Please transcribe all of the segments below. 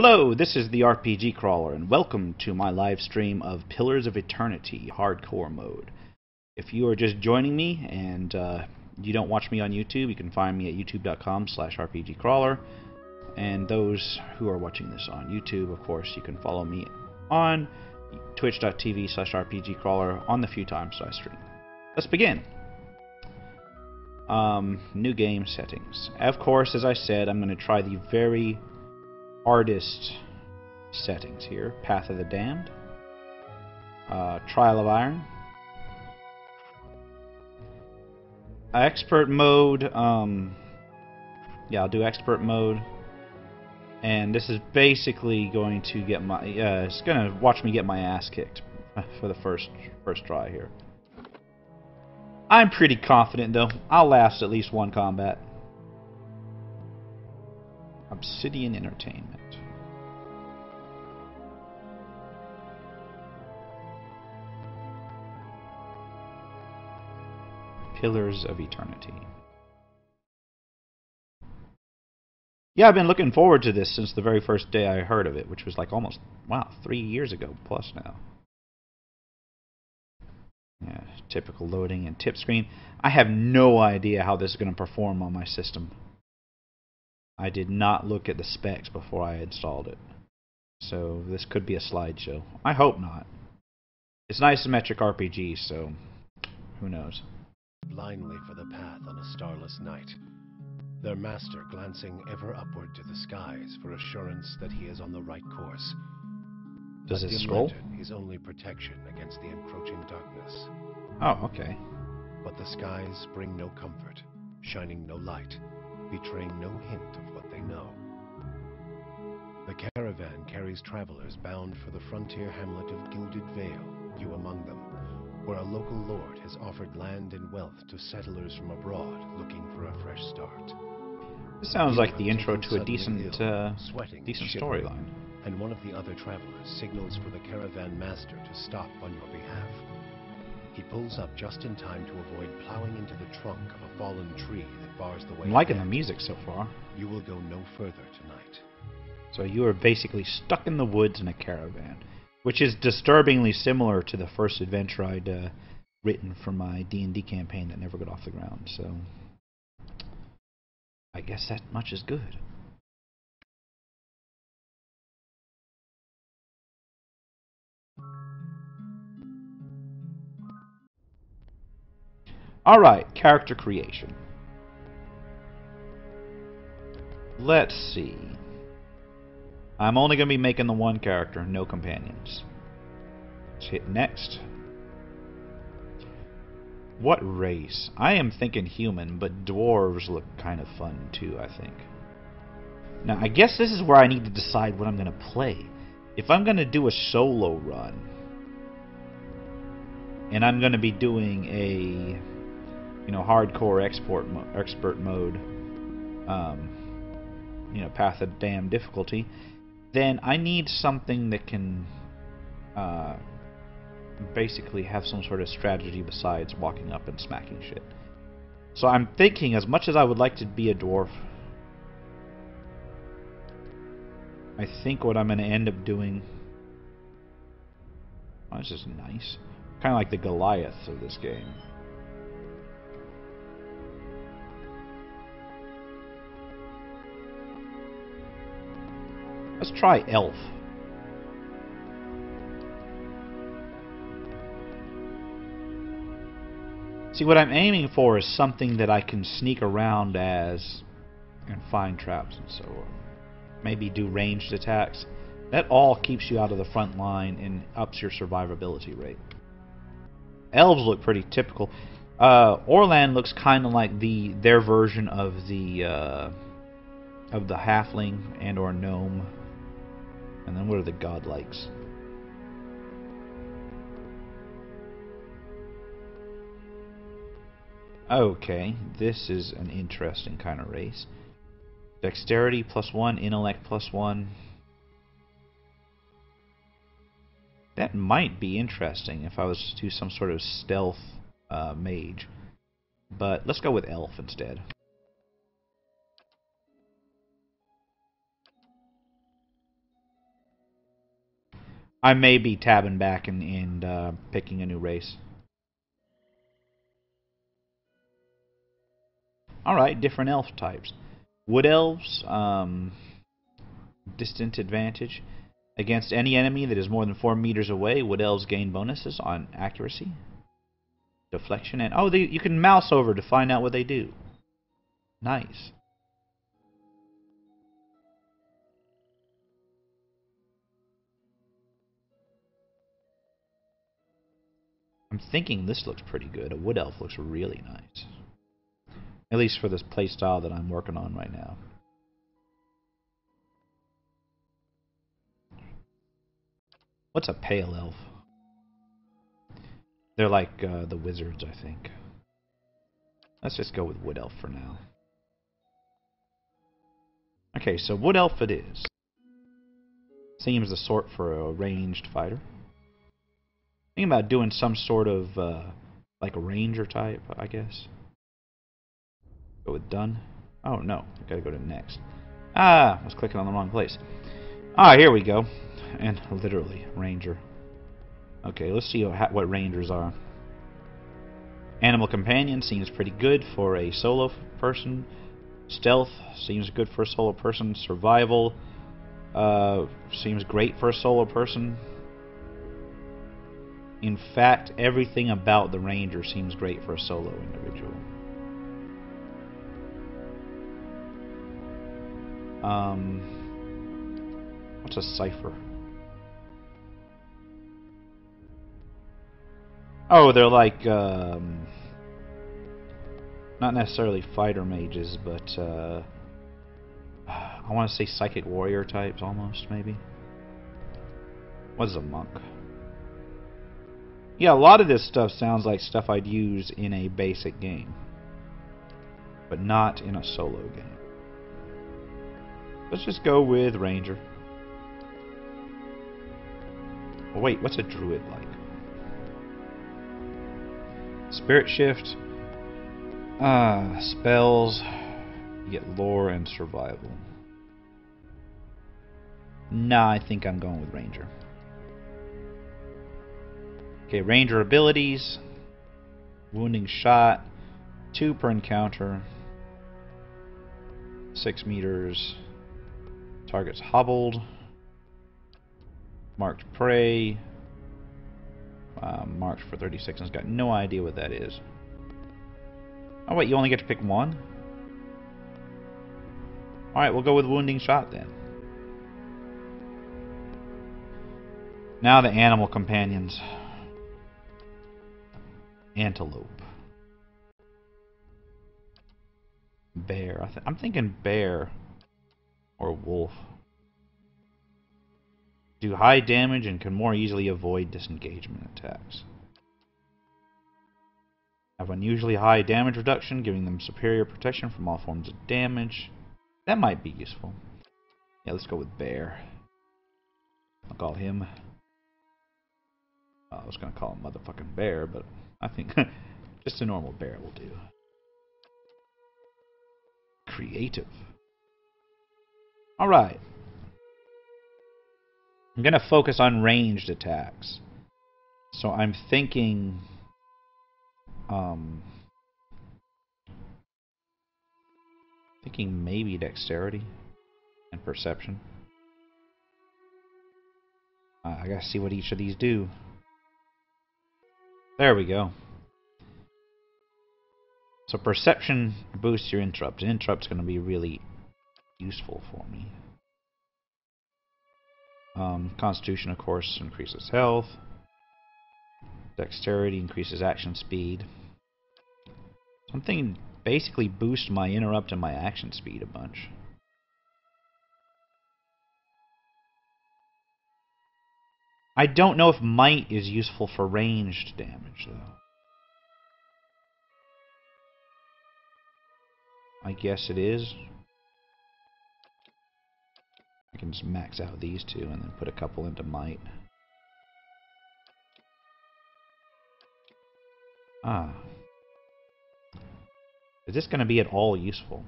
Hello, this is the RPG Crawler, and welcome to my live stream of Pillars of Eternity Hardcore Mode. If you are just joining me and you don't watch me on YouTube, you can find me at youtube.com/rpgcrawler. And those who are watching this on YouTube, of course, you can follow me on twitch.tv/rpgcrawler on the few times I stream. Let's begin. New game settings. Of course, as I said, I'm going to try the very hardest settings here. Path of the Damned, Trial of Iron, Expert mode. Yeah, I'll do Expert mode, and this is basically going to get my it's gonna watch me get my ass kicked for the first try here. I'm pretty confident though. I'll last at least one combat. Obsidian Entertainment. Pillars of Eternity. Yeah, I've been looking forward to this since the very first day I heard of it, which was like almost, wow, 3 years ago plus now. Yeah, typical loading and tip screen. I have no idea how this is going to perform on my system. I did not look at the specs before I installed it. So this could be a slideshow. I hope not. It's an isometric RPG, so who knows. Blindly for the path on a starless night, their master glancing ever upward to the skies for assurance that he is on the right course. Does it scroll? His only protection against the encroaching darkness. Oh, okay. But the skies bring no comfort, shining no light, betraying no hint of what they know. The caravan carries travelers bound for the frontier hamlet of Gilded Vale, you among them, where a local lord has offered land and wealth to settlers from abroad looking for a fresh start. This sounds like the intro to a decent storyline. And one of the other travelers signals for the caravan master to stop on your behalf. He pulls up just in time to avoid plowing into the trunk of a fallen tree that bars the way. I'm liking the music so far. You will go no further tonight. So you are basically stuck in the woods in a caravan, which is disturbingly similar to the first adventure I'd written for my D&D campaign that never got off the ground. So I guess that much is good. Alright, character creation. Let's see. I'm only going to be making the one character, no companions. Let's hit next. What race? I am thinking human, but dwarves look kind of fun too, I think. Now, I guess this is where I need to decide what I'm going to play. If I'm going to do a solo run, and I'm going to be doing a hardcore expert mode, Path of Damned difficulty, then I need something that can basically have some sort of strategy besides walking up and smacking shit. So I'm thinking, as much as I would like to be a dwarf, I think what I'm going to end up doing... Oh, this is nice. Kind of like the Goliath of this game. Let's try elf. See, what I'm aiming for is something that I can sneak around as and find traps and so on. Maybe do ranged attacks. That all keeps you out of the front line and ups your survivability rate. Elves look pretty typical. Orland looks kind of like their version of the halfling and or gnome. And then what are the godlikes? Okay, this is an interesting kind of race. Dexterity +1, intellect +1. That might be interesting if I was to do some sort of stealth mage. But let's go with elf instead. I may be tabbing back and picking a new race. Alright, different elf types. Wood elves, distant advantage. Against any enemy that is more than 4 meters away, wood elves gain bonuses on accuracy, deflection, and... oh, you can mouse over to find out what they do. Nice. I'm thinking this looks pretty good. A wood elf looks really nice. At least for this playstyle that I'm working on right now. What's a pale elf? They're like the wizards, I think. Let's just go with wood elf for now. Okay, so wood elf it is. Seems the sort for a ranged fighter. Thinking about doing some sort of like a ranger type, I guess. Go with done. Oh no, I gotta go to next. Ah, I was clicking on the wrong place. Ah, here we go. And literally, ranger. Okay, let's see what rangers are. Animal companion seems pretty good for a solo person. Stealth seems good for a solo person. Survival seems great for a solo person. In fact, everything about the ranger seems great for a solo individual. What's a cipher? Oh, they're like not necessarily fighter mages, but I want to say psychic warrior types almost, maybe. What is a monk? Yeah, a lot of this stuff sounds like stuff I'd use in a basic game, but not in a solo game. Let's just go with ranger. Oh, wait, what's a druid like? Spirit shift. Spells. You get lore and survival. Nah, I think I'm going with ranger. Okay, ranger abilities. Wounding shot. 2 per encounter. 6 meters. Target's hobbled. Marked prey. Marked for 30 seconds. Got no idea what that is. Oh wait, you only get to pick one? Alright, we'll go with wounding shot then. Now the animal companions. Antelope. Bear. I'm thinking bear or wolf. Do high damage and can more easily avoid disengagement attacks. Have unusually high damage reduction, giving them superior protection from all forms of damage. That might be useful. Yeah, let's go with bear. I'll call him... I was going to call him motherfucking bear, but I think just a normal bear will do. Creative. Alright. I'm going to focus on ranged attacks. So I'm thinking... thinking maybe dexterity and perception. I gotta see what each of these do. There we go. So perception boosts your interrupt. An interrupt's gonna be really useful for me. Constitution, of course, increases health. Dexterity increases action speed. Something basically boosts my interrupt and my action speed a bunch. I don't know if might is useful for ranged damage, though. I guess it is. I can just max out these two and then put a couple into might. Ah. Is this going to be at all useful?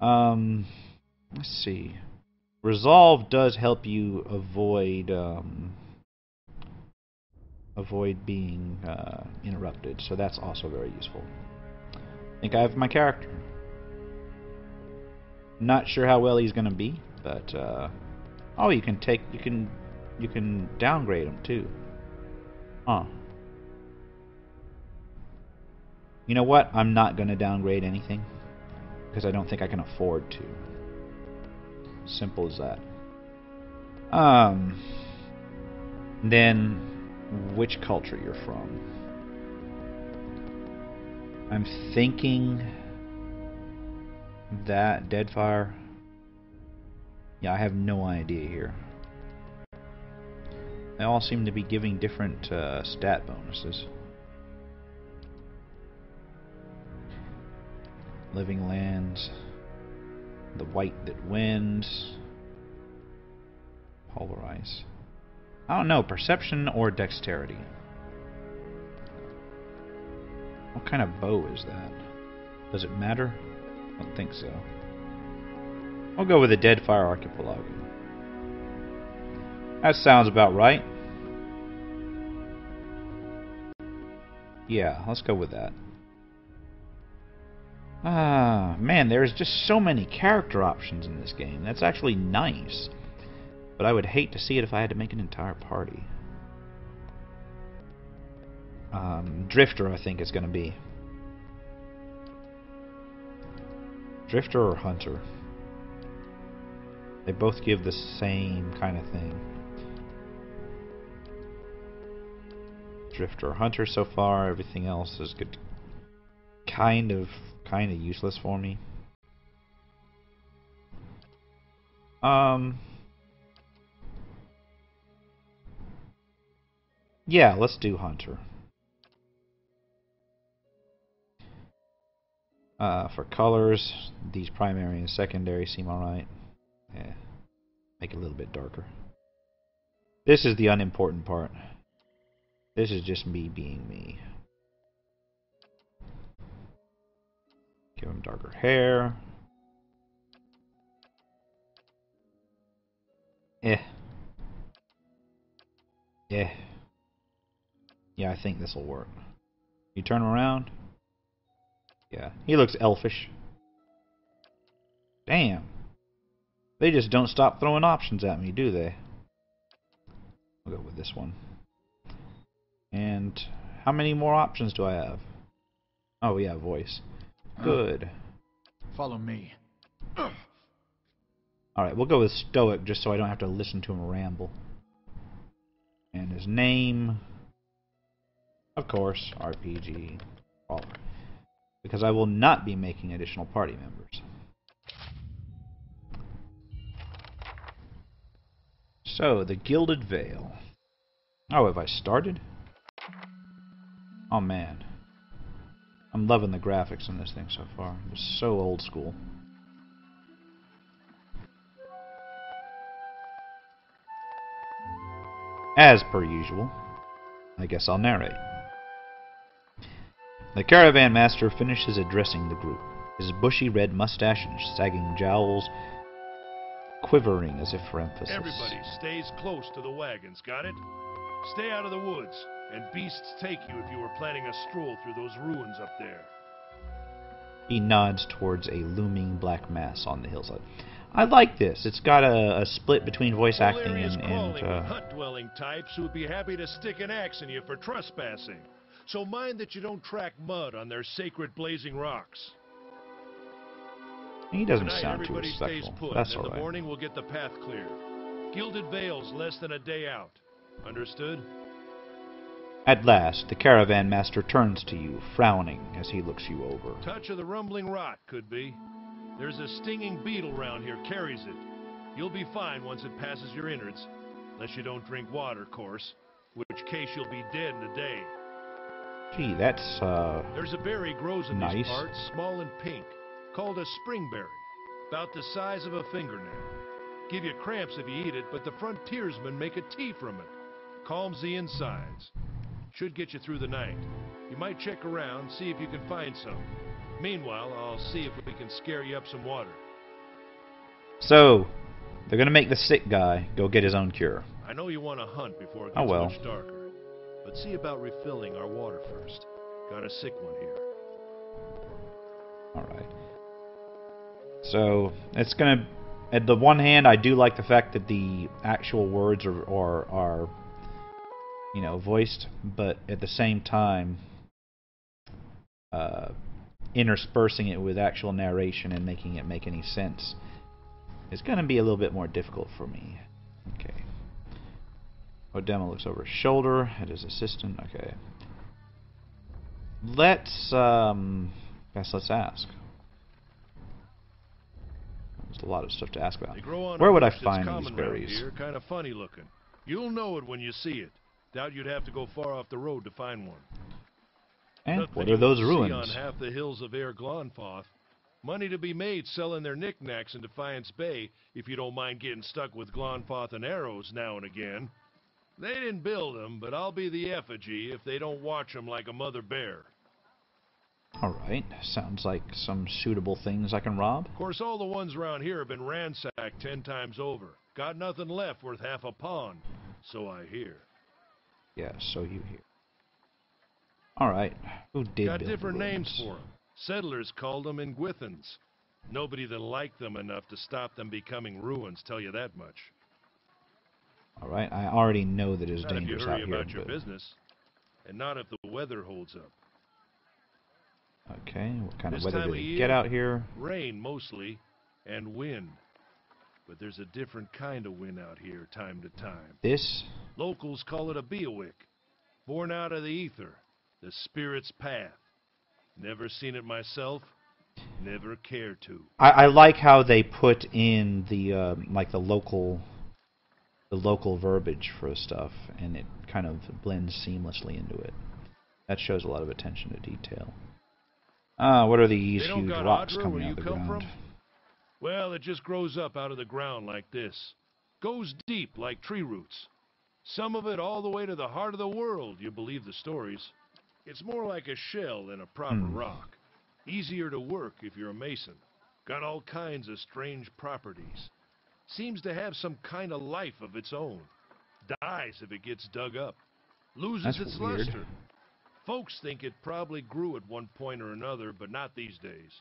Let's see. Resolve does help you avoid avoid being interrupted, so that's also very useful. I think I have my character. Not sure how well he's going to be, but oh, you can downgrade him too. Huh. You know what? I'm not going to downgrade anything because I don't think I can afford to. Simple as that. Then which culture you're from? I'm thinking that Deadfire. Yeah, I have no idea here. They all seem to be giving different stat bonuses. Living lands. The white that wins. Polarize. I don't know, perception or dexterity. What kind of bow is that? Does it matter? I don't think so. I'll go with the Deadfire Archipelago. That sounds about right. Yeah, let's go with that. Ah, man, there's just so many character options in this game. That's actually nice. But I would hate to see it if I had to make an entire party. Drifter, I think it's going to be. Drifter or Hunter. They both give the same kind of thing. Drifter or Hunter so far. Everything else is good. Kind of useless for me. Yeah, let's do Hunter. For colors, these primary and secondary seem alright. Yeah, make it a little bit darker. This is the unimportant part. This is just me being me. Give him darker hair. Yeah, I think this will work. You turn him around. Yeah, he looks elfish. Damn. They just don't stop throwing options at me, do they? We'll go with this one. And how many more options do I have? Oh yeah, voice. Good. Follow me. Alright, we'll go with Stoic just so I don't have to listen to him ramble. And his name, of course, RPG. Because I will not be making additional party members. So, the Gilded Veil. Oh, have I started? Oh man. I'm loving the graphics in this thing so far. It's so old school. As per usual, I guess I'll narrate. The caravan master finishes addressing the group, his bushy red mustache and sagging jowls quivering as if for emphasis. Everybody stays close to the wagons, got it? Stay out of the woods, and beasts take you if you were planning a stroll through those ruins up there. He nods towards a looming black mass on the hillside. I like this. It's got a split between voice acting and hut-dwelling types who would be happy to stick an axe in you for trespassing. So mind that you don't track mud on their sacred blazing rocks. He doesn't Tonight, sound too everybody stays respectful. put, That's and in alright. the morning we'll get the path cleared. Gilded Veil's less than a day out. Understood? At last, the caravan master turns to you, frowning as he looks you over. Touch of the rumbling rot, could be. There's a stinging beetle round here, carries it. You'll be fine once it passes your innards. Unless you don't drink water, of course. Which case you'll be dead in a day. Gee, that's, There's a berry grows in nice. these parts, small and pink, called a springberry. About the size of a fingernail. Give you cramps if you eat it, but the frontiersmen make a tea from it. Calms the insides. Should get you through the night. You might check around, see if you can find some. Meanwhile, I'll see if we can scare you up some water. So, they're gonna make the sick guy go get his own cure. I know you want to hunt before it Oh gets well. much darker. But see about refilling our water first. Got a sick one here. Alright. So, it's gonna... At the one hand, I do like the fact that the actual words are you know, voiced, but at the same time, interspersing it with actual narration and making it make any sense is going to be a little bit more difficult for me. Okay. Odema looks over his shoulder at his assistant. Okay. Let's ask. There's a lot of stuff to ask about. Where would I find these berries? Here, kind of funny looking. You'll know it when you see it. Doubt you'd have to go far off the road to find one. And what are those ruins? On half the hills of Air Glonfoth. Money to be made selling their knickknacks in Defiance Bay, if you don't mind getting stuck with Glonfoth and arrows now and again. They didn't build them, but I'll be the effigy if they don't watch them like a mother bear. Alright, sounds like some suitable things I can rob. Of course, all the ones around here have been ransacked 10 times over. Got nothing left worth half a pond, so I hear. Yeah, so you hear. Alright, who did Got build different the names ruins? for them. Settlers called them Ingwithans. Nobody that liked them enough to stop them becoming ruins, tell you that much. Alright, I already know that it's Not dangerous if you hurry out here, about your but... business, and not if the weather holds up. Okay, what kind of This weather time do of they year, get out here? Rain mostly, and wind. But there's a different kind of wind out here time to time. This? Locals call it a beowick, born out of the ether, the spirit's path. Never seen it myself, never cared to. I like how they put in the like the local verbiage for stuff, and it kind of blends seamlessly into it. That shows a lot of attention to detail. What are these huge rocks coming out of the ground? Well, it just grows up out of the ground like this. Goes deep like tree roots. Some of it all the way to the heart of the world, you believe the stories. It's more like a shell than a proper rock. Easier to work if you're a mason. Got all kinds of strange properties. Seems to have some kind of life of its own. Dies if it gets dug up. Loses its luster. Folks think it probably grew at one point or another, but not these days.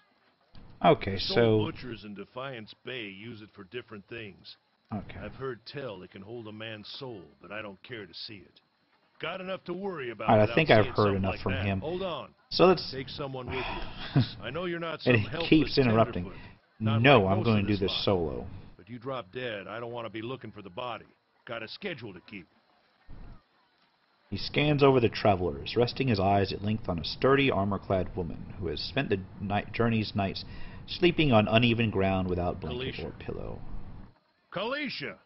Okay, so... butchers in Defiance Bay use it for different things. Okay. I've heard tell it can hold a man's soul, but I don't care to see it. Got enough to worry about. Alright, I think I've heard enough from him. Hold on. So let's... Take someone with you. I know you're not some and he keeps interrupting. No, I'm going to do this solo. But you drop dead, I don't want to be looking for the body. Got a schedule to keep. He scans over the travelers, resting his eyes at length on a sturdy, armor-clad woman who has spent the journey's nights sleeping on uneven ground without blanket or pillow. Kalisha!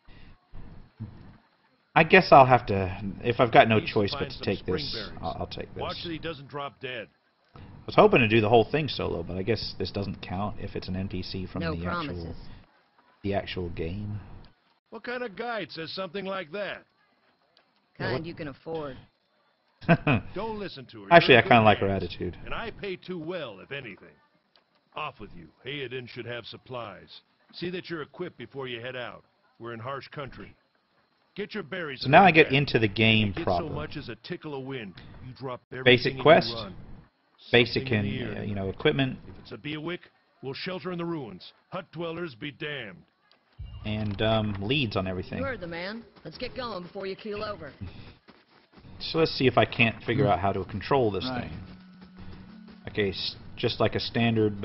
I guess I'll have to, if I've got no choice but to take this, I'll take this. Watch that he doesn't drop dead. I was hoping to do the whole thing solo, but I guess this doesn't count if it's an NPC from the actual game. What kind of guide says something like that? Kind you can afford. Don't listen to her. Actually, I kind of like her attitude. And I pay too well, if anything. Off with you. Hayden should have supplies. See that you're equipped before you head out. We're in harsh country. Get your berries. So now I get into the game proper. So much as a tickle of wind. You drop basic quest, basic and you know, equipment. If it's a beowick, we'll shelter in the ruins. Hut dwellers be damned. And leads on everything. You heard the man. Let's get going before you keel over. So let's see if I can't figure out how to control this thing. Okay, just like a standard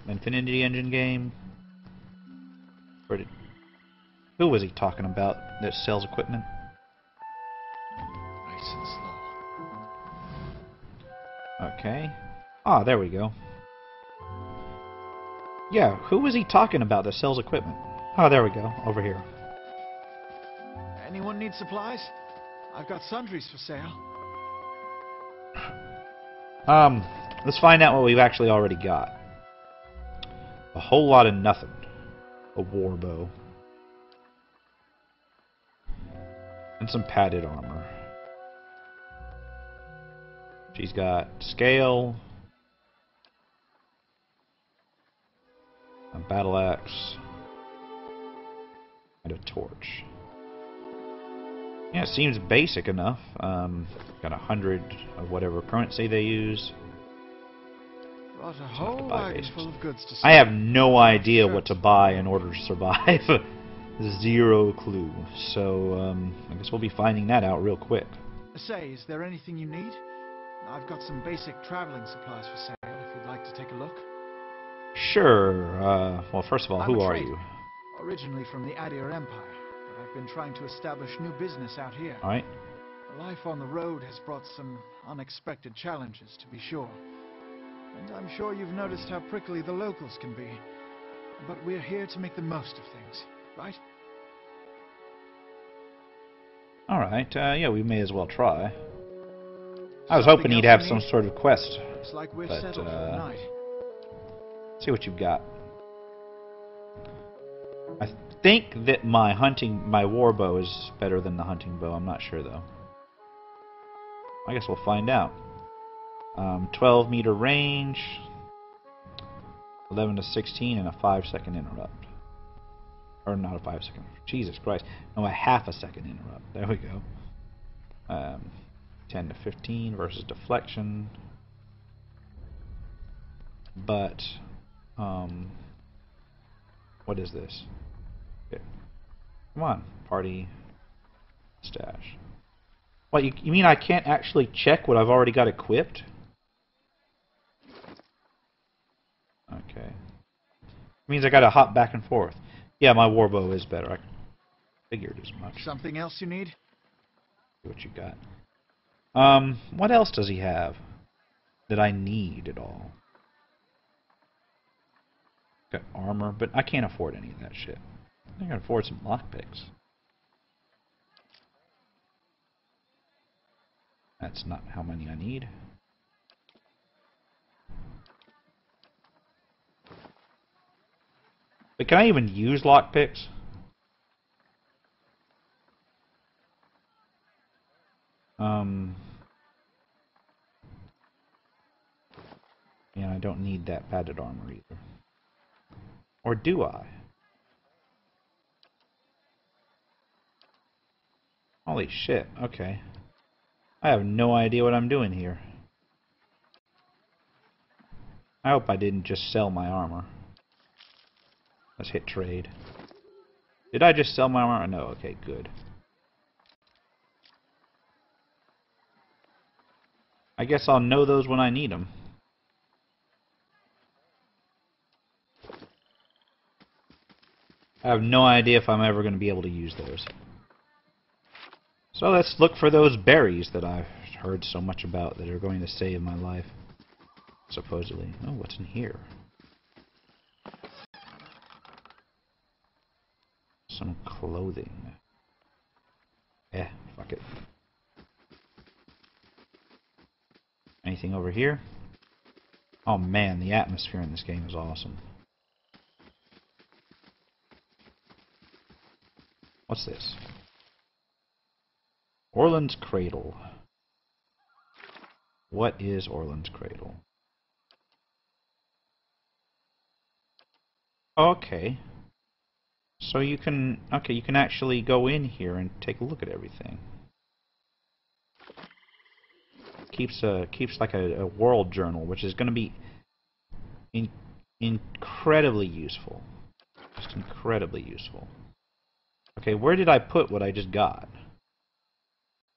Infinity Engine game. Who was he talking about that sells equipment? Nice and slow. Okay. Ah, there we go. Yeah, who was he talking about that sells equipment? Oh, there we go. Over here. Anyone need supplies? I've got sundries for sale. Let's find out what we've actually already got. A whole lot of nothing. A war bow. And some padded armor. She's got scale. A battle axe. And a torch. Yeah, it seems basic enough. Got 100 of whatever currency they use. Brought a whole wagon full of goods to sell. I have no idea what to buy in order to survive. Zero clue. So, I guess we'll be finding that out real quick. Say, is there anything you need? I've got some basic traveling supplies for sale if you'd like to take a look. Sure. Well, first of all, I'm who a are trader, you? Originally from the Adir Empire, but I've been trying to establish new business out here. Alright. Life on the road has brought some unexpected challenges, to be sure. And I'm sure you've noticed how prickly the locals can be. But we're here to make the most of things, right? Alright, yeah, we may as well try. I was hoping he'd have some sort of quest. Looks like we're But, settled for the night. see what you've got. I think that my war bow is better than the hunting bow. I'm not sure though. I guess we'll find out. 12 meter range, 11 to 16, and a 5-second interrupt. Or not a 5-second. Jesus Christ! No, a half a second interrupt. There we go. 10 to 15 versus deflection. But what is this? Okay. Come on, party stash. What, you mean I can't actually check what I've already got equipped? Okay. Means I gotta hop back and forth. Yeah, my warbow is better. I figured as much. Something else you need? See what you got. What else does he have that I need at all? Got armor, but I can't afford any of that shit. I can afford some lockpicks. That's not how many I need. But can I even use lockpicks? Yeah, I don't need that padded armor either. Or do I? Holy shit, okay. I have no idea what I'm doing here. I hope I didn't just sell my armor. Let's hit trade. Did I just sell my armor? No, okay, good. I guess I'll know those when I need them. I have no idea if I'm ever going to be able to use those. So let's look for those berries that I've heard so much about that are going to save my life. Supposedly. Oh, what's in here? Some clothing. Fuck it. Anything over here? Oh man, the atmosphere in this game is awesome. What's this? Orland's Cradle. What is Orland's Cradle? Okay. So you can, okay, you can actually go in here and take a look at everything. Keeps like a world journal, which is going to be incredibly useful. Just incredibly useful. Okay, where did I put what I just got?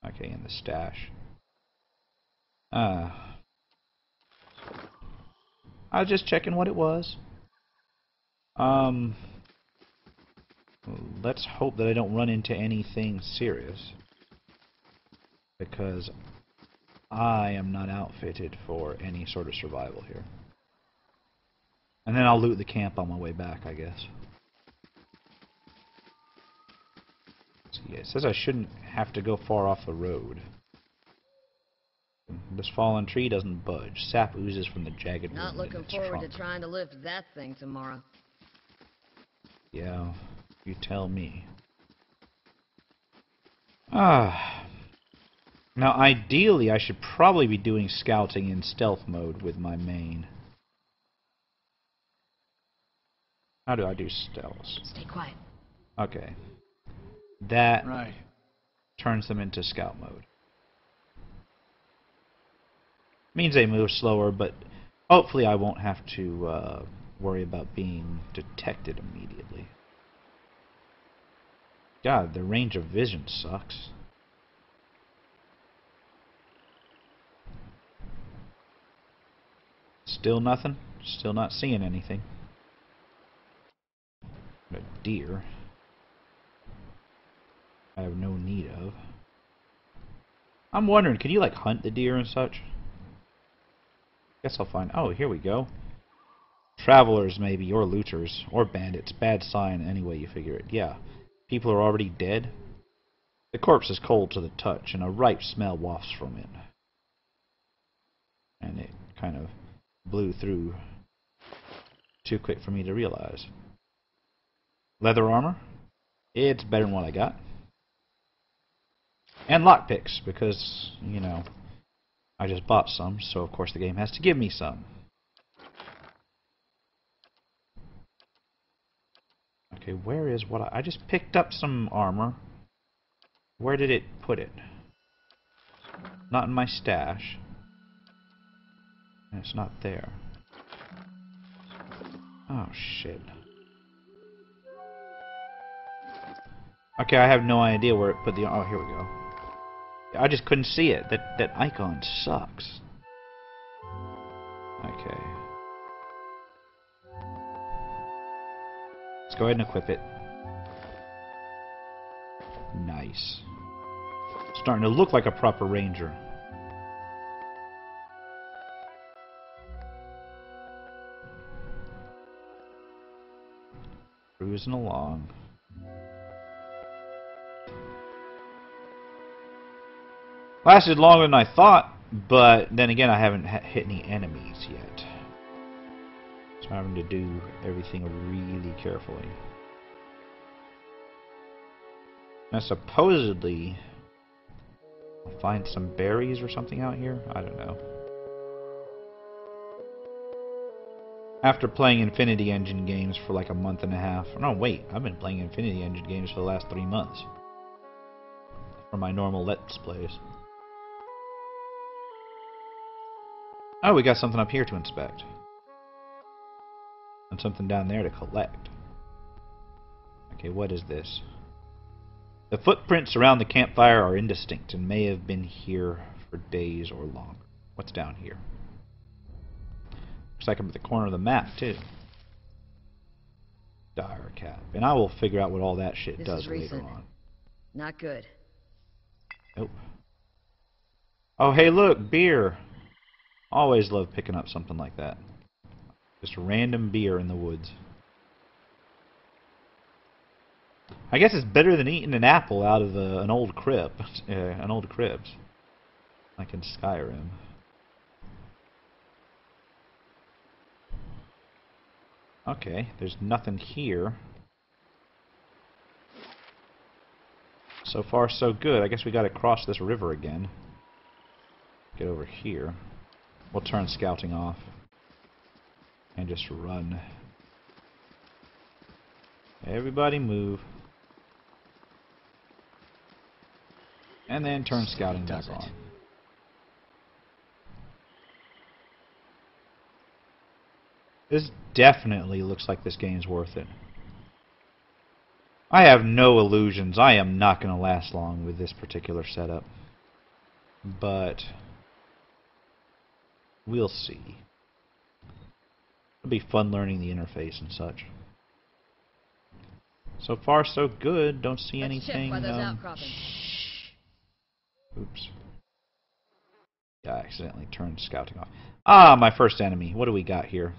Okay, in the stash. I was just checking what it was. Let's hope that I don't run into anything serious, because I am not outfitted for any sort of survival here. And then I'll loot the camp on my way back, I guess. So yeah, it says I shouldn't have to go far off the road. This fallen tree doesn't budge. Sap oozes from the jagged Not wound in looking its forward trunk. to trying to lift that thing tomorrow. Yeah, you tell me. Now ideally I should probably be doing scouting in stealth mode with my main. How do I do stealth? Stay quiet. Okay. That Right. turns them into scout mode. Means they move slower, but hopefully I won't have to worry about being detected immediately. God, the range of vision sucks. Still nothing? Still not seeing anything. A deer I have no need of. I'm wondering, can you like hunt the deer and such? Guess I'll find. Oh, here we go. Travelers, maybe, or looters, or bandits. Bad sign, any way you figure it. Yeah. People are already dead. The corpse is cold to the touch, and a ripe smell wafts from it. And it kind of blew through too quick for me to realize. Leather armor? It's better than what I got. And lockpicks, because, you know, I just bought some, so of course the game has to give me some. Okay, where is what I just picked up some armor. Where did it put it? Not in my stash. And it's not there. Oh shit. Okay, I have no idea where it put the. Oh, here we go. I just couldn't see it. That icon sucks. Okay. Let's go ahead and equip it. Nice. Starting to look like a proper ranger. Cruising along. Lasted longer than I thought, but then again I haven't hit any enemies yet. So I'm having to do everything really carefully. Now supposedly I'll find some berries or something out here. I don't know. After playing Infinity Engine games for like a month and a half. No, wait. I've been playing Infinity Engine games for the last 3 months. For my normal Let's Plays. Oh, we got something up here to inspect. And something down there to collect. Okay, what is this? The footprints around the campfire are indistinct and may have been here for days or longer. What's down here? Looks like I'm at the corner of the map, too. Dire cap. And I will figure out what all that shit does later on. Not good. Nope. Oh, hey, look, beer. Always love picking up something like that. Just random beer in the woods. I guess it's better than eating an apple out of an old crib. An old cribs. Like in Skyrim. Okay, there's nothing here. So far, so good. I guess we gotta cross this river again. Get over here. We'll turn scouting off. And just run. Everybody move. And then turn scouting back on. This definitely looks like this game's worth it. I have no illusions. I am not going to last long with this particular setup. But we'll see. It'll be fun learning the interface and such. So far, so good. Don't see anything. Oops. Yeah, I accidentally turned scouting off. Ah, my first enemy. What do we got here?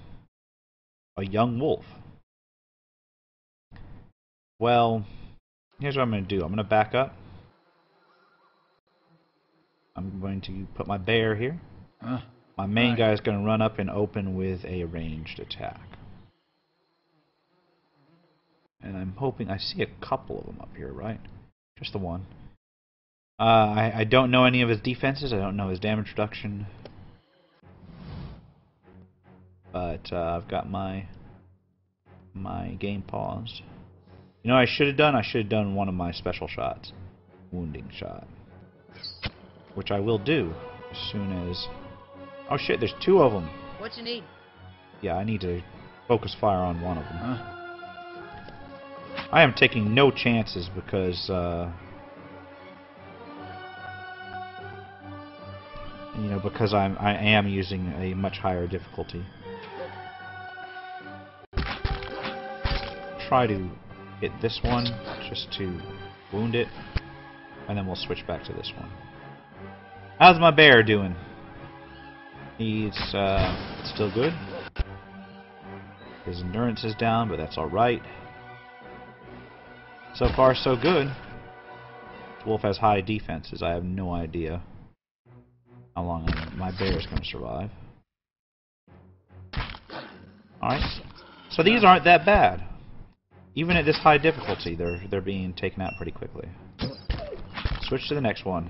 A young wolf. Well, here's what I'm going to do. I'm going to back up. I'm going to put my bear here. My main guy is going to run up and open with a ranged attack. And I'm hoping... I see a couple of them up here, right? Just the one. I don't know any of his defenses. I don't know his damage reduction. But I've got my game paused. You know what I should have done? I should have done one of my special shots. wounding shot. Which I will do as soon as... Oh shit, there's 2 of them. What you need? Yeah, I need to focus fire on one of them. Huh? I am taking no chances because, you know, because I am using a much higher difficulty. Try to hit this one just to wound it, and then we'll switch back to this one. How's my bear doing? He's still good. His endurance is down, but that's alright. So far, so good. The wolf has high defenses. I have no idea how long my bear is going to survive. Alright. So these aren't that bad. Even at this high difficulty, they're being taken out pretty quickly. Switch to the next one.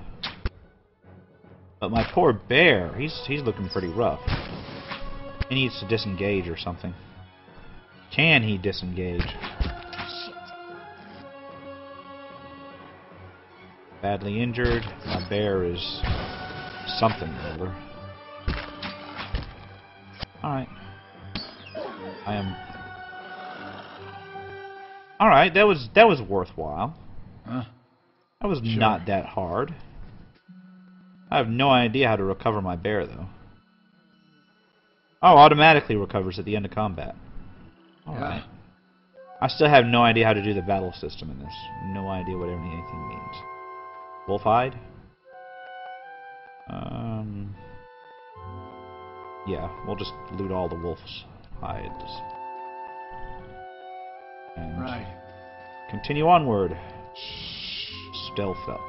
But my poor bear, he's looking pretty rough. He needs to disengage or something. Can he disengage? Badly injured. My bear is something or other. Alright. I am... Alright, that was worthwhile. Huh? That was Sure. not that hard. I have no idea how to recover my bear, though. Oh, automatically recovers at the end of combat. Alright. I still have no idea how to do the battle system in this. No idea what anything means. Wolf hide? Yeah, we'll just loot all the wolf's hides. And Right. continue onward. Stealth up.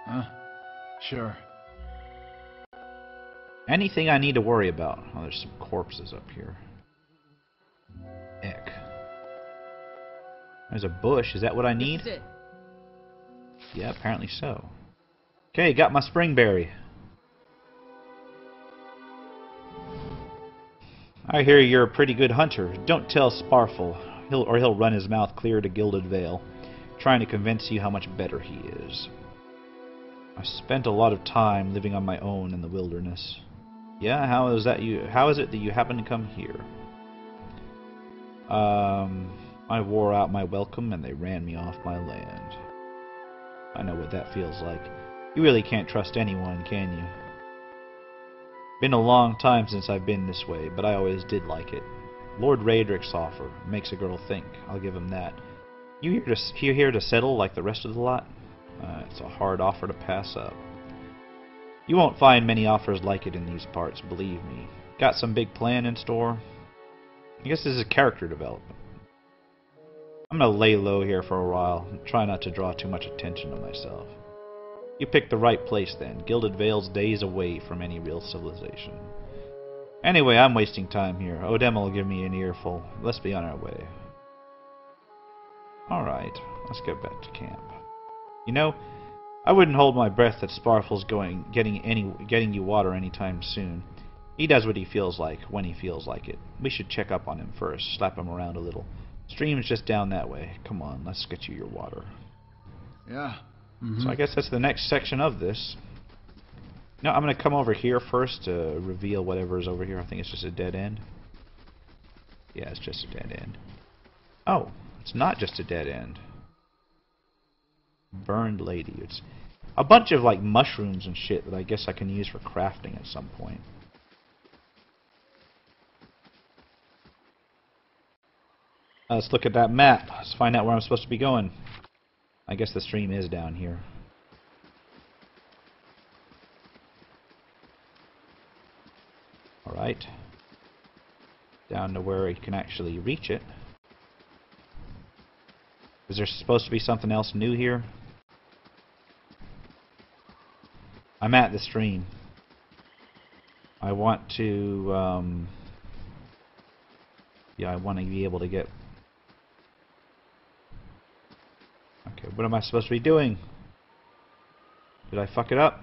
Huh? Sure. Anything I need to worry about? Oh, there's some corpses up here. Eck. There's a bush. Is that what I need? This is it. Yeah, apparently so. Okay, got my springberry. I hear you're a pretty good hunter. Don't tell Sparfle, he'll run his mouth clear to Gilded Vale, trying to convince you how much better he is. I spent a lot of time living on my own in the wilderness. Yeah, how is it that you happen to come here? I wore out my welcome and they ran me off my land. I know what that feels like. You really can't trust anyone, can you? Been a long time since I've been this way, but I always did like it. Lord Raedric's offer makes a girl think. I'll give him that. You here to settle like the rest of the lot? It's a hard offer to pass up. You won't find many offers like it in these parts, believe me. Got some big plan in store? I guess this is character development. I'm gonna lay low here for a while, and try not to draw too much attention to myself. You picked the right place then. Gilded Vale's days away from any real civilization. Anyway, I'm wasting time here. Odem will give me an earful. Let's be on our way. Alright, let's get back to camp. You know, I wouldn't hold my breath that Sparfle's getting you water anytime soon. He does what he feels like, when he feels like it. We should check up on him first, slap him around a little. Stream's just down that way. Come on, let's get you your water. Yeah. So I guess that's the next section of this. No, I'm going to come over here first to reveal whatever's over here. I think it's just a dead end. Yeah, it's just a dead end. Oh, it's not just a dead end. Burned lady. It's a bunch of like mushrooms and shit that I guess I can use for crafting at some point. Let's look at that map. Let's find out where I'm supposed to be going. I guess the stream is down here. Alright. Down to where you can actually reach it. Is there supposed to be something else new here? I'm at the stream. I want to, yeah, I want to be able to get... Okay, what am I supposed to be doing? Did I fuck it up?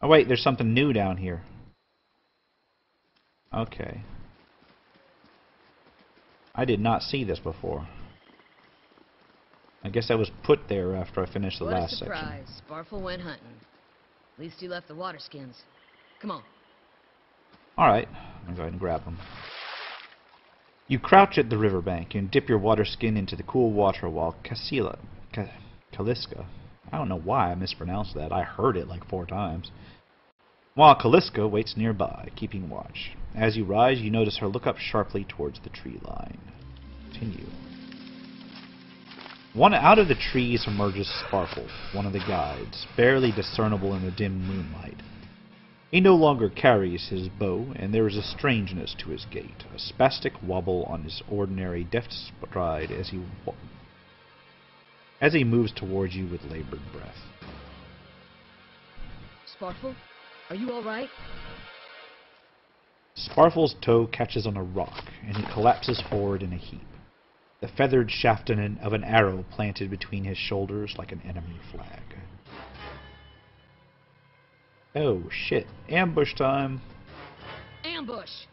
Oh wait, there's something new down here. Okay. I did not see this before. guess I was put there after I finished the What last a section. surprise. Sparfle went hunting. At least he left the water skins. Come on. Alright, I'm going to go ahead and grab them. You crouch at the riverbank and dip your water skin into the cool water while Kaliska, I don't know why I mispronounced that. I heard it like 4 times. While Kaliska waits nearby, keeping watch. As you rise, you notice her look up sharply towards the tree line. Continue. One out of the trees emerges Sparkle, one of the guides, barely discernible in the dim moonlight. He no longer carries his bow, and there is a strangeness to his gait, a spastic wobble on his ordinary deft stride as he moves towards you with labored breath. Sparfle, are you all right? Sparfle's toe catches on a rock, and he collapses forward in a heap, the feathered shaft of an arrow planted between his shoulders like an enemy flag. Oh shit, ambush time. Ambush!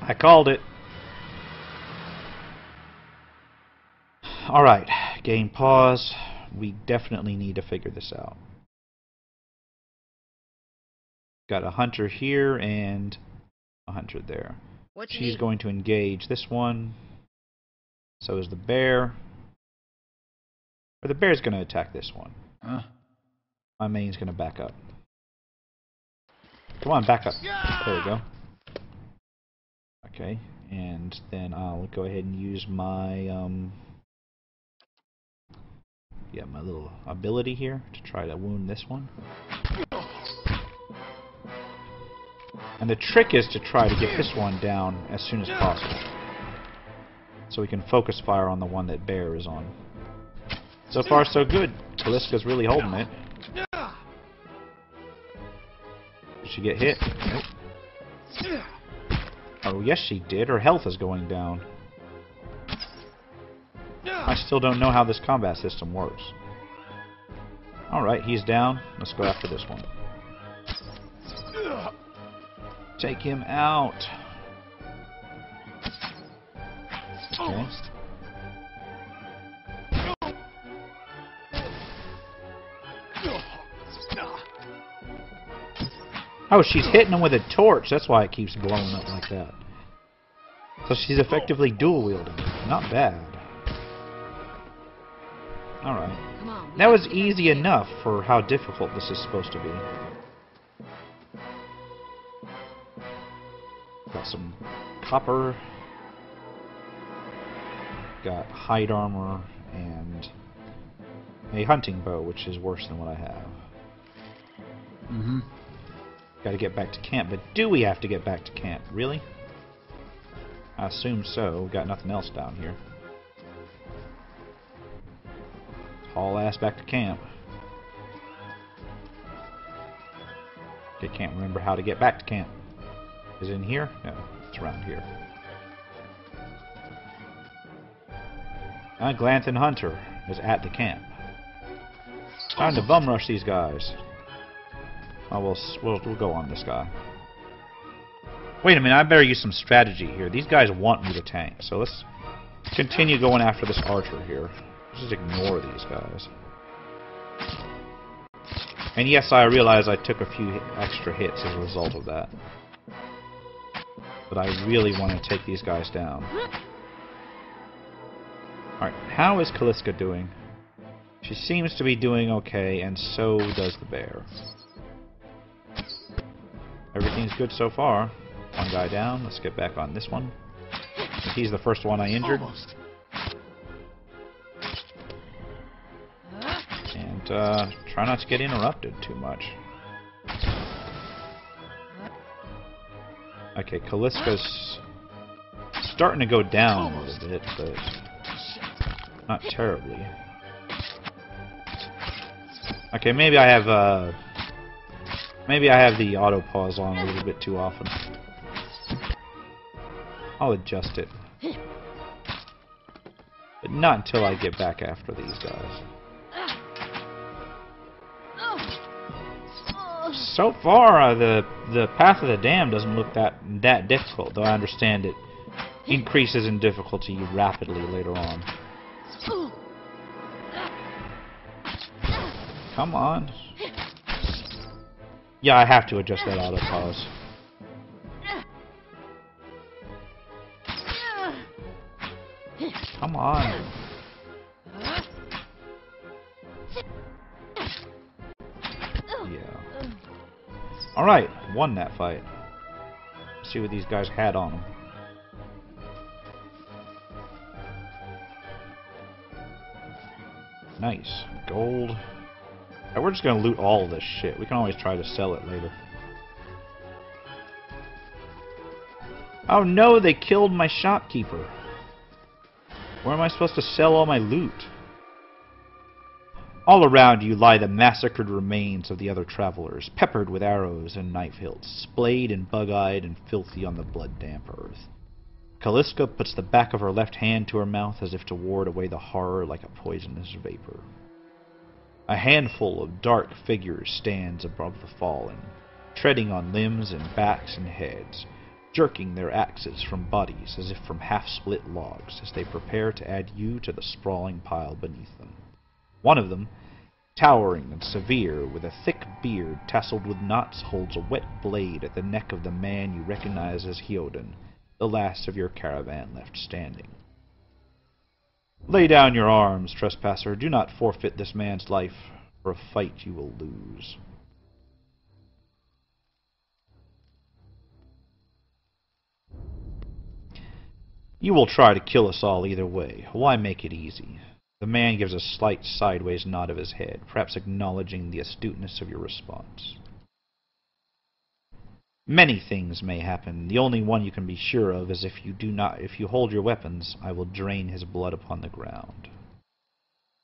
I called it. Alright, game pause. We definitely need to figure this out. Got a hunter here and a hunter there. She's going to engage this one. So is the bear. Or the bear's going to attack this one. My main's going to back up. Come on, back up. There we go. Okay, and then I'll go ahead and use my my little ability here to try to wound this one. And the trick is to try to get this one down as soon as possible, so we can focus fire on the one that bear is on. So far, so good. Kaliska's really holding it. Did she get hit? Nope. Oh, yes she did. Her health is going down. I still don't know how this combat system works. Alright, he's down. Let's go after this one. Take him out. Okay. Oh, she's hitting him with a torch. That's why it keeps blowing up like that. So she's effectively dual wielding. Not bad. Alright. That was easy enough for how difficult this is supposed to be. Got some copper. Got hide armor and a hunting bow, which is worse than what I have. Got to get back to camp, but do we have to get back to camp? Really? I assume so. Got nothing else down here. Haul ass back to camp. I can't remember how to get back to camp. Is it in here? No, it's around here. Glanthan Hunter is at the camp. Time to bum rush these guys. Oh, we'll go on this guy. Wait a minute, I better use some strategy here. These guys want me to tank, so let's continue going after this archer here. Just ignore these guys. And yes, I realize I took a few extra hits as a result of that. But I really want to take these guys down. Alright, how is Kaliska doing? She seems to be doing okay, and so does the bear. Everything's good so far. One guy down. Let's get back on this one. He's the first one I injured. And try not to get interrupted too much. Okay, Kaliska's starting to go down a little bit, but not terribly. Okay, maybe I have the auto pause on a little bit too often. I'll adjust it. But not until I get back after these guys. So far, the Path of the Dam doesn't look that difficult, though I understand it increases in difficulty rapidly later on. Come on. Yeah, I have to adjust that auto pause. Come on. Yeah. Alright, won that fight. Let's see what these guys had on them. Nice. Gold. Right, we're just gonna loot all of this shit. We can always try to sell it later. Oh no, they killed my shopkeeper. Where am I supposed to sell all my loot? All around you lie the massacred remains of the other travelers, peppered with arrows and knife hilts, splayed and bug-eyed and filthy on the blood-damp earth. Calliska puts the back of her left hand to her mouth as if to ward away the horror like a poisonous vapor. A handful of dark figures stands above the fallen, treading on limbs and backs and heads, jerking their axes from bodies as if from half-split logs as they prepare to add you to the sprawling pile beneath them. One of them, towering and severe, with a thick beard tasseled with knots, holds a wet blade at the neck of the man you recognize as Hyoden, the last of your caravan left standing. Lay down your arms, trespasser. Do not forfeit this man's life for a fight you will lose. You will try to kill us all either way. Why make it easy? The man gives a slight sideways nod of his head, perhaps acknowledging the astuteness of your response. Many things may happen. The only one you can be sure of is if you hold your weapons, I will drain his blood upon the ground.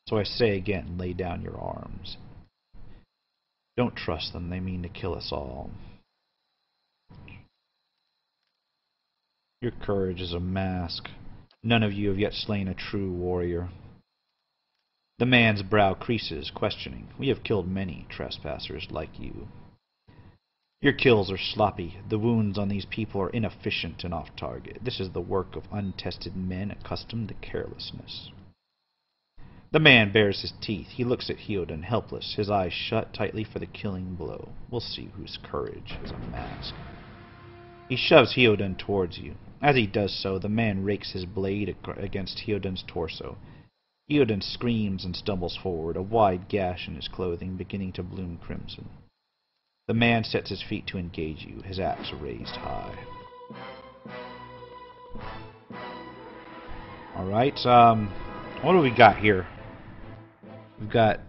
So I say again, lay down your arms. Don't trust them, they mean to kill us all. Your courage is a mask. None of you have yet slain a true warrior. The man's brow creases, questioning. We have killed many trespassers like you. Your kills are sloppy. The wounds on these people are inefficient and off target. This is the work of untested men accustomed to carelessness. The man bares his teeth. He looks at Hyoden, helpless, his eyes shut tightly for the killing blow. We'll see whose courage is a mask. He shoves Hyoden towards you. As he does so, the man rakes his blade against Hyoden's torso. Hyoden screams and stumbles forward, a wide gash in his clothing beginning to bloom crimson. The man sets his feet to engage you, his axe raised high. Alright, what do we got here? We've got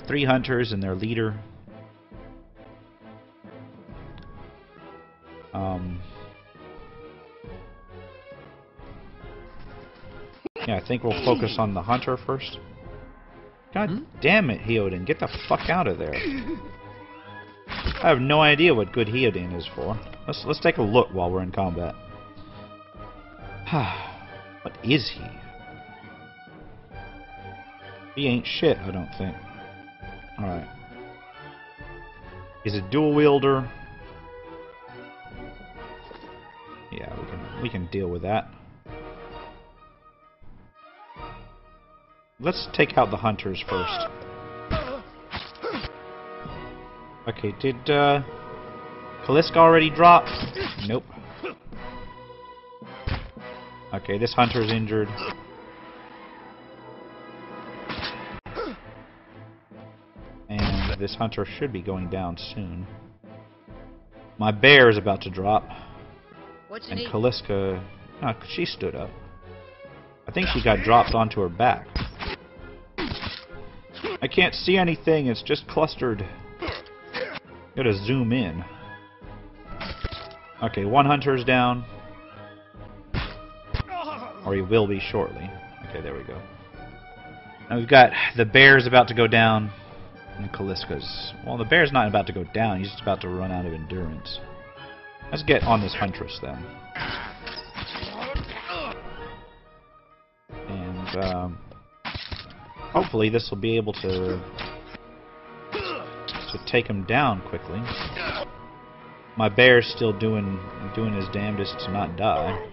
three hunters and their leader. Yeah, I think we'll focus on the hunter first. God damn it, Hyoden, get the fuck out of there. I have no idea what good Hyoden is for. Let's take a look while we're in combat. What is he? He ain't shit, I don't think. Alright. He's a dual wielder. Yeah, we can deal with that. Let's take out the hunters first. Okay, did Calliska already drop? Nope. Okay, this hunter's injured. And this hunter should be going down soon. My bear is about to drop. And Calliska... No, she stood up. I think she got dropped onto her back. I can't see anything, it's just clustered. Gotta zoom in. Okay, one hunter's down. Or he will be shortly. Okay, there we go. Now we've got the bear's about to go down. And Calliska's... Well, the bear's not about to go down, he's just about to run out of endurance. Let's get on this huntress then. And hopefully this will be able to take him down quickly. My bear's still doing his damnedest to not die.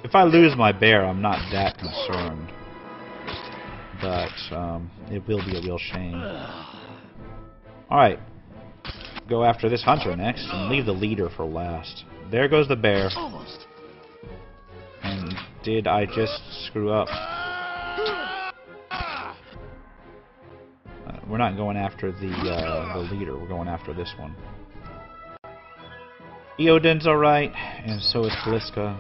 If I lose my bear, I'm not that concerned. but it will be a real shame. Alright. Go after this hunter next, and leave the leader for last. There goes the bear. And did I just screw up? We're not going after the leader, we're going after this one. Eodin's alright, and so is Calliska.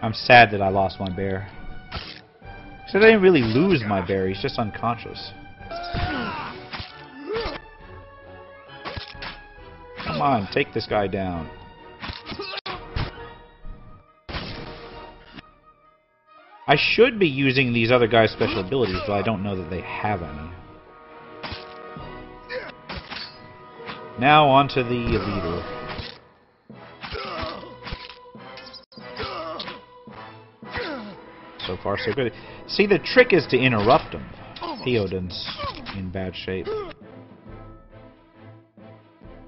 I'm sad that I lost my bear. So I didn't really lose my bear, he's just unconscious. Come on, take this guy down. I should be using these other guys' special abilities, but I don't know that they have any. Now on to the leader. So far, so good. See, the trick is to interrupt him. Theoden's in bad shape.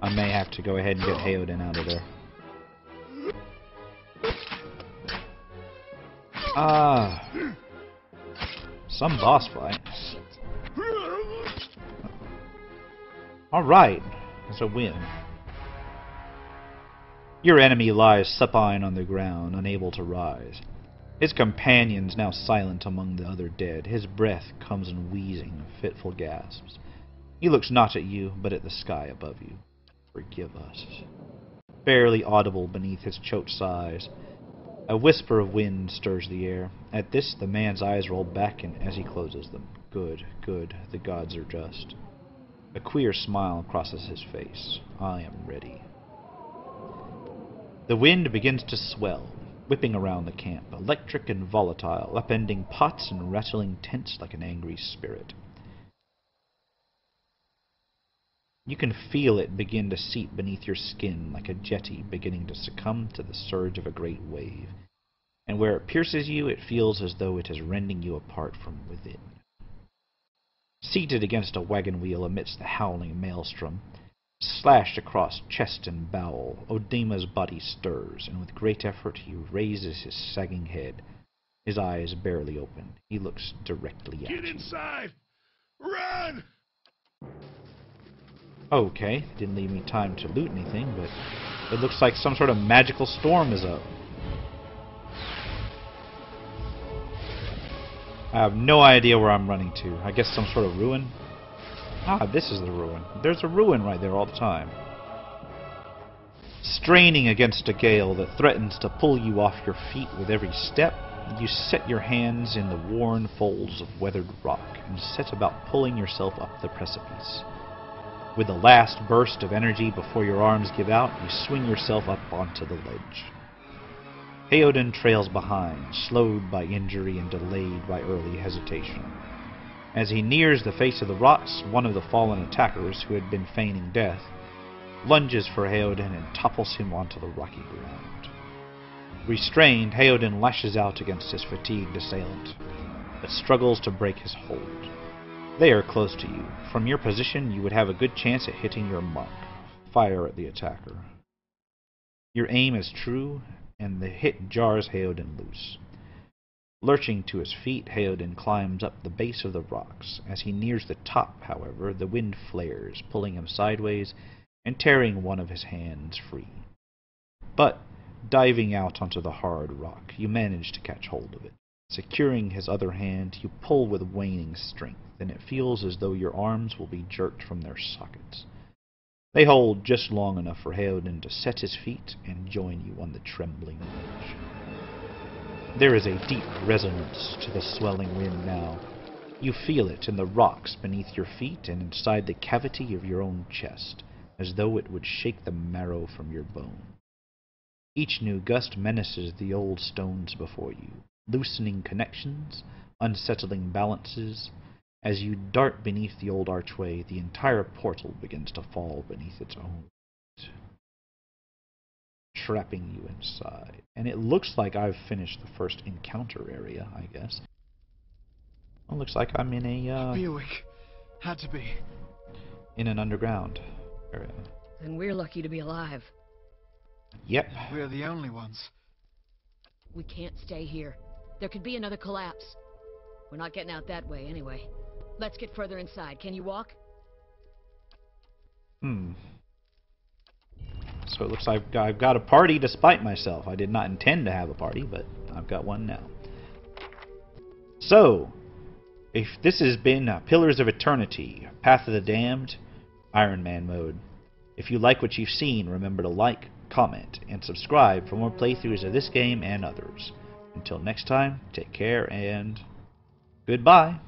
I may have to go ahead and get Theoden out of there. Some boss fight. Alright, that's a win. Your enemy lies supine on the ground, unable to rise. His companions now silent among the other dead. His breath comes in wheezing, fitful gasps. He looks not at you, but at the sky above you. Forgive us. Barely audible beneath his choked sighs. A whisper of wind stirs the air. At this, the man's eyes roll back and as he closes them. Good, good, the gods are just. A queer smile crosses his face. I am ready. The wind begins to swell, whipping around the camp, electric and volatile, upending pots and rattling tents like an angry spirit. You can feel it begin to seep beneath your skin like a jetty beginning to succumb to the surge of a great wave. And where it pierces you, it feels as though it is rending you apart from within. Seated against a wagon wheel amidst the howling maelstrom, slashed across chest and bowel, Odema's body stirs, and with great effort he raises his sagging head. His eyes barely open. He looks directly at you. Get inside! Run! Okay, didn't leave me time to loot anything, but it looks like some sort of magical storm is up. I have no idea where I'm running to. I guess some sort of ruin? Ah, this is the ruin. There's a ruin right there all the time. Straining against a gale that threatens to pull you off your feet with every step, you set your hands in the worn folds of weathered rock and set about pulling yourself up the precipice. With the last burst of energy before your arms give out, you swing yourself up onto the ledge. Theoden trails behind, slowed by injury and delayed by early hesitation. As he nears the face of the rocks, one of the fallen attackers, who had been feigning death, lunges for Theoden and topples him onto the rocky ground. Restrained, Theoden lashes out against his fatigued assailant, but struggles to break his hold. They are close to you. From your position, you would have a good chance at hitting your mark. Fire at the attacker. Your aim is true, and the hit jars Theoden loose. Lurching to his feet, Theoden climbs up the base of the rocks. As he nears the top, however, the wind flares, pulling him sideways and tearing one of his hands free. But, diving out onto the hard rock, you manage to catch hold of it. Securing his other hand, you pull with waning strength, and it feels as though your arms will be jerked from their sockets. They hold just long enough for Theoden to set his feet and join you on the trembling ledge. There is a deep resonance to the swelling wind now. You feel it in the rocks beneath your feet and inside the cavity of your own chest, as though it would shake the marrow from your bone. Each new gust menaces the old stones before you, loosening connections, unsettling balances. As you dart beneath the old archway, the entire portal begins to fall beneath its own weight, trapping you inside. And it looks like I've finished the first encounter area, I guess. It looks like I'm in a, Buick. Had to be. in an underground area. Then we're lucky to be alive. Yep. We're the only ones. We can't stay here. There could be another collapse. We're not getting out that way anyway. Let's get further inside. Can you walk? So it looks like I've got a party despite myself. I did not intend to have a party, but I've got one now. So, if this has been Pillars of Eternity, Path of the Damned, Iron Man mode. If you like what you've seen, remember to like, comment, and subscribe for more playthroughs of this game and others. Until next time, take care and goodbye.